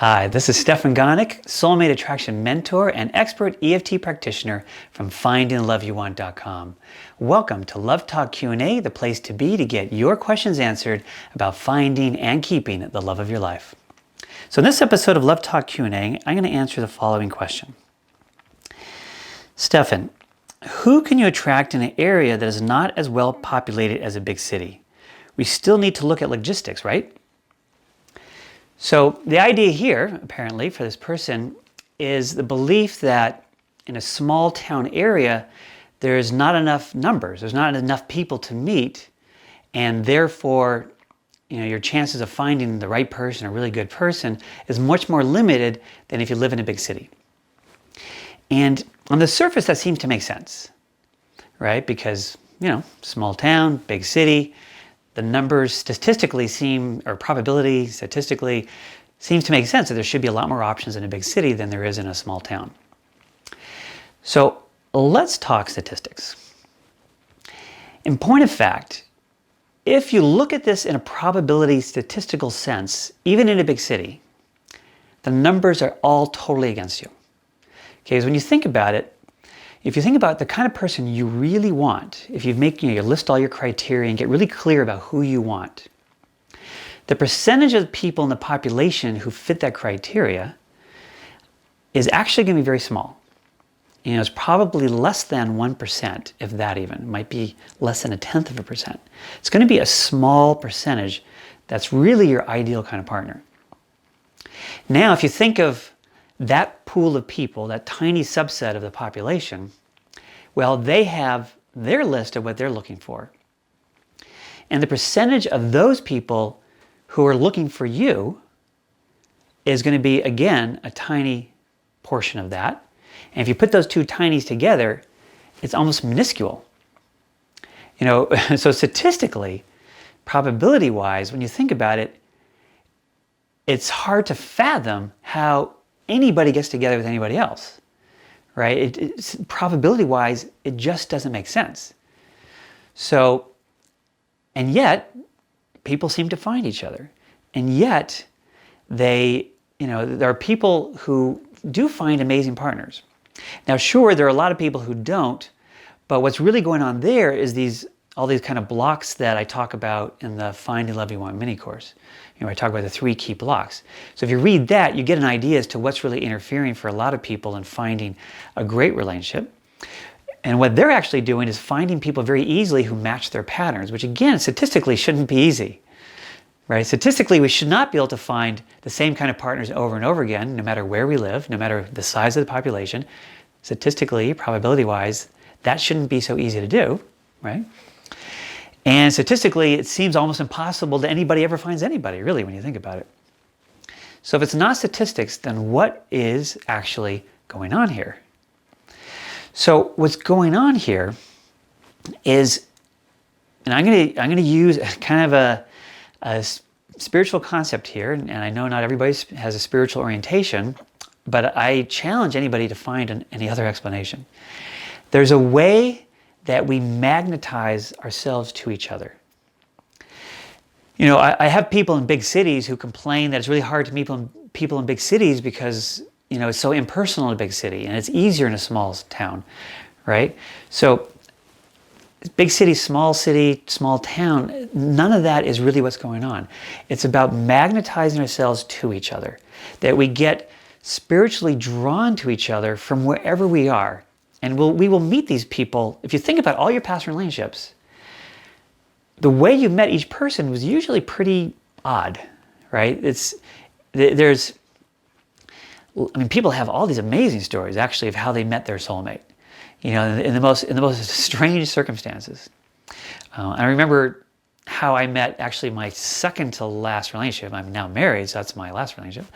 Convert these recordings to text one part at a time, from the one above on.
Hi, this is Stefan Gonick, soulmate attraction mentor and expert EFT practitioner from findingtheloveyouwant.com. Welcome to Love Talk Q&A, the place to be to get your questions answered about finding and keeping the love of your life. So in this episode of Love Talk Q&A, I'm going to answer the following question. Stefan, who can you attract in an area that is not as well populated as a big city? We still need to look at logistics, right? So the idea here, apparently, for this person is the belief that in a small town area, there's not enough numbers, there's not enough people to meet, and therefore, your chances of finding the right person, a really good person, is much more limited than if you live in a big city. And on the surface, that seems to make sense, right? Because, small town, big city, the numbers statistically probability statistically seems to make sense that there should be a lot more options in a big city than there is in a small town. So let's talk statistics. In point of fact, if you look at this in a probability statistical sense, even in a big city, the numbers are all totally against you. Okay, because when you think about it, if you think about the kind of person you really want, if you list all your criteria and get really clear about who you want, the percentage of people in the population who fit that criteria is actually going to be very small. It's probably less than 1%, if that even. It might be less than 0.1%. It's going to be a small percentage that's really your ideal kind of partner. Now, if you think of that pool of people, that tiny subset of the population, well, they have their list of what they're looking for. And the percentage of those people who are looking for you is going to be, again, a tiny portion of that. And if you put those two tinies together, it's almost minuscule. So statistically, probability-wise, when you think about it, it's hard to fathom how anybody gets together with anybody else, right? Probability-wise, it just doesn't make sense. So, and yet, people seem to find each other. And yet, there are people who do find amazing partners. Now, sure, there are a lot of people who don't, but what's really going on there is all these kind of blocks that I talk about in the Finding Love You Want mini course. I talk about the 3 key blocks. So if you read that, you get an idea as to what's really interfering for a lot of people in finding a great relationship. And what they're actually doing is finding people very easily who match their patterns, which again, statistically shouldn't be easy, right? Statistically, we should not be able to find the same kind of partners over and over again, no matter where we live, no matter the size of the population. Statistically, probability-wise, that shouldn't be so easy to do, right? And statistically, it seems almost impossible that anybody ever finds anybody, really, when you think about it. So if it's not statistics, then what is actually going on here? So what's going on here is, and I'm going to use kind of a spiritual concept here, and I know not everybody has a spiritual orientation, but I challenge anybody to find any other explanation. There's a way that we magnetize ourselves to each other. I have people in big cities who complain that it's really hard to meet people in big cities because, it's so impersonal in a big city and it's easier in a small town, right? So big city, small town, none of that is really what's going on. It's about magnetizing ourselves to each other, that we get spiritually drawn to each other from wherever we are. And we will meet these people. If you think about all your past relationships, the way you met each person was usually pretty odd, right? People have all these amazing stories, actually, of how they met their soulmate, in the most strange circumstances. I remember how I met actually my second to last relationship. I'm now married, so that's my last relationship.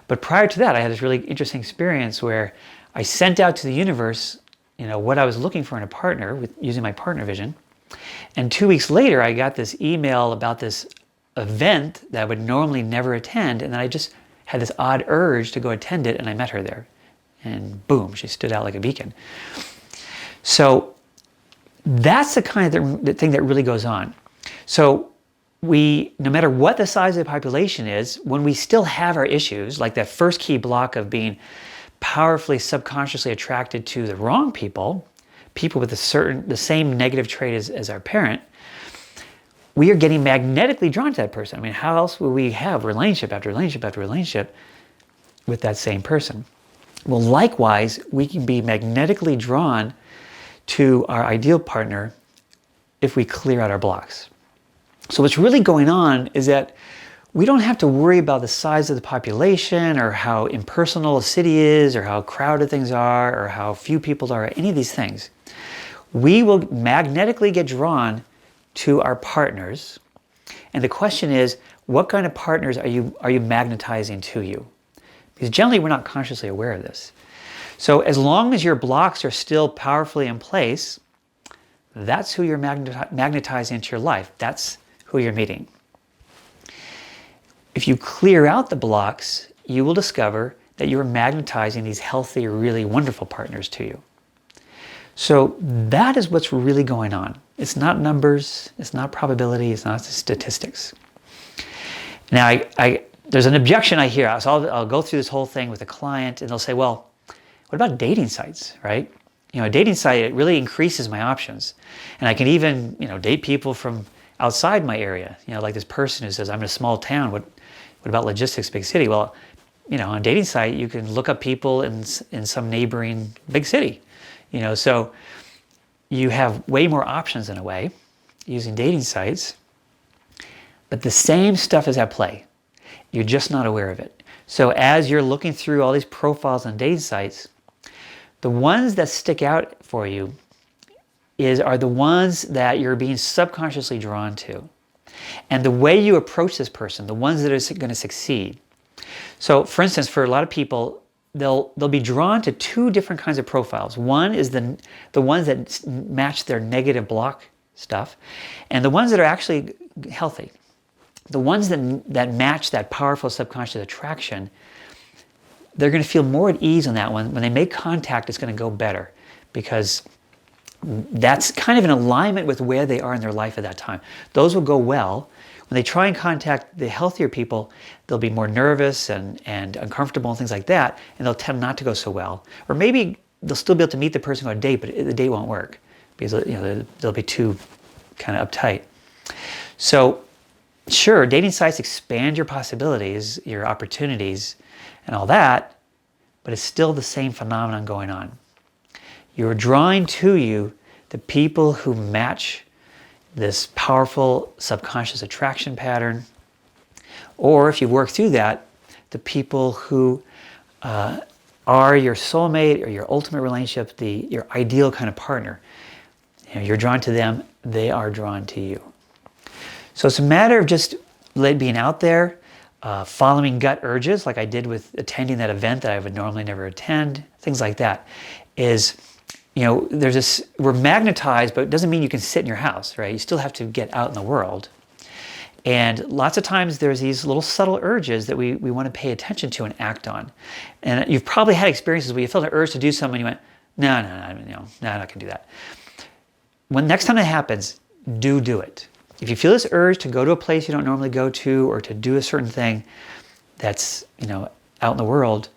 But prior to that, I had this really interesting experience where I sent out to the universe what I was looking for in a partner using my partner vision. And 2 weeks later, I got this email about this event that I would normally never attend. And then I just had this odd urge to go attend it. And I met her there. And boom, she stood out like a beacon. So that's the kind of thing that really goes on. So no matter what the size of the population is, when we still have our issues, like that first key block of being powerfully subconsciously attracted to the wrong people with the same negative trait as our parent, we are getting magnetically drawn to that person. I mean, how else will we have relationship after relationship after relationship with that same person? Well, likewise, we can be magnetically drawn to our ideal partner if we clear out our blocks. So what's really going on is that we don't have to worry about the size of the population or how impersonal a city is or how crowded things are or how few people are, any of these things. We will magnetically get drawn to our partners. And the question is, what kind of partners are you magnetizing to you? Because generally we're not consciously aware of this. So as long as your blocks are still powerfully in place, that's who you're magnetizing into your life. That's who you're meeting. If you clear out the blocks, you will discover that you're magnetizing these healthy, really wonderful partners to you. So that is what's really going on. It's not numbers, it's not probability, it's not statistics. Now, there's an objection I hear. So I'll go through this whole thing with a client and they'll say, well, what about dating sites, right? You know, a dating site, it really increases my options. And I can even, date people from outside my area. Like this person who says, I'm in a small town. What about logistics, big city? Well, on a dating site, you can look up people in some neighboring big city. So you have way more options in a way using dating sites, but the same stuff is at play. You're just not aware of it. So as you're looking through all these profiles on dating sites, the ones that stick out for you are the ones that you're being subconsciously drawn to. And the way you approach this person, the ones that are going to succeed. So for instance, for a lot of people, they'll be drawn to two different kinds of profiles. One is the ones that match their negative block stuff, and the ones that are actually healthy. The ones that match that powerful subconscious attraction, they're going to feel more at ease on that one. When they make contact, it's going to go better because that's kind of in alignment with where they are in their life at that time. Those will go well. When they try and contact the healthier people, they'll be more nervous and uncomfortable and things like that, and they'll tend not to go so well. Or maybe they'll still be able to meet the person on a date, but the date won't work because they'll be too kind of uptight. So sure, dating sites expand your possibilities, your opportunities, and all that, but it's still the same phenomenon going on. You're drawing to you the people who match this powerful subconscious attraction pattern, or if you work through that, the people who are your soulmate or your ultimate relationship, your ideal kind of partner. You're drawn to them, they are drawn to you. So it's a matter of just being out there, following gut urges, like I did with attending that event that I would normally never attend, things like that. There's this, we're magnetized, but it doesn't mean you can sit in your house, right? You still have to get out in the world. And lots of times there's these little subtle urges that we want to pay attention to and act on. And you've probably had experiences where you felt an urge to do something and you went, no, I'm not going to do that. Next time that happens, do it. If you feel this urge to go to a place you don't normally go to or to do a certain thing that's, out in the world,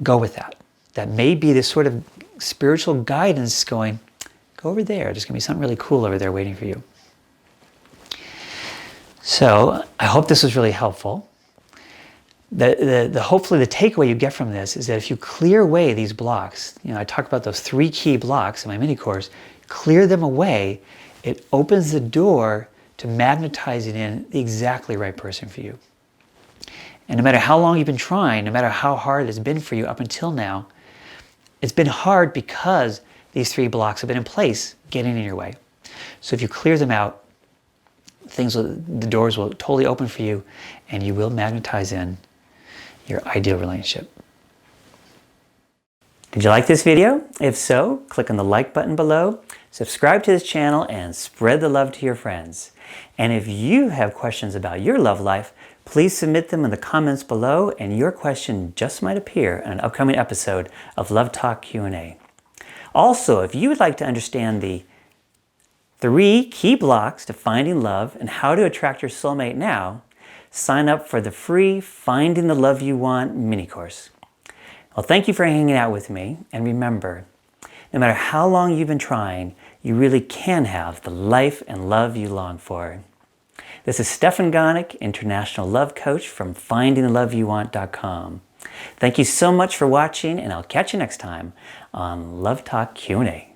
go with that. That may be this sort of spiritual guidance going, go over there. There's going to be something really cool over there waiting for you. So I hope this was really helpful. Hopefully the takeaway you get from this is that if you clear away these blocks, I talk about those 3 key blocks in my mini course, clear them away, it opens the door to magnetizing in the exactly right person for you. And no matter how long you've been trying, no matter how hard it's been for you up until now, it's been hard because these 3 blocks have been in place, getting in your way. So if you clear them out, the doors will totally open for you, and you will magnetize in your ideal relationship. Did you like this video? If so, click on the like button below, subscribe to this channel, and spread the love to your friends. And if you have questions about your love life, please submit them in the comments below, and your question just might appear in an upcoming episode of Love Talk Q&A. Also, if you would like to understand the 3 key blocks to finding love and how to attract your soulmate now, sign up for the free Finding the Love You Want mini course. Well, thank you for hanging out with me, and remember, no matter how long you've been trying, you really can have the life and love you long for. This is Stefan Gonick, International Love Coach from FindingTheLoveYouWant.com. Thank you so much for watching, and I'll catch you next time on Love Talk Q&A.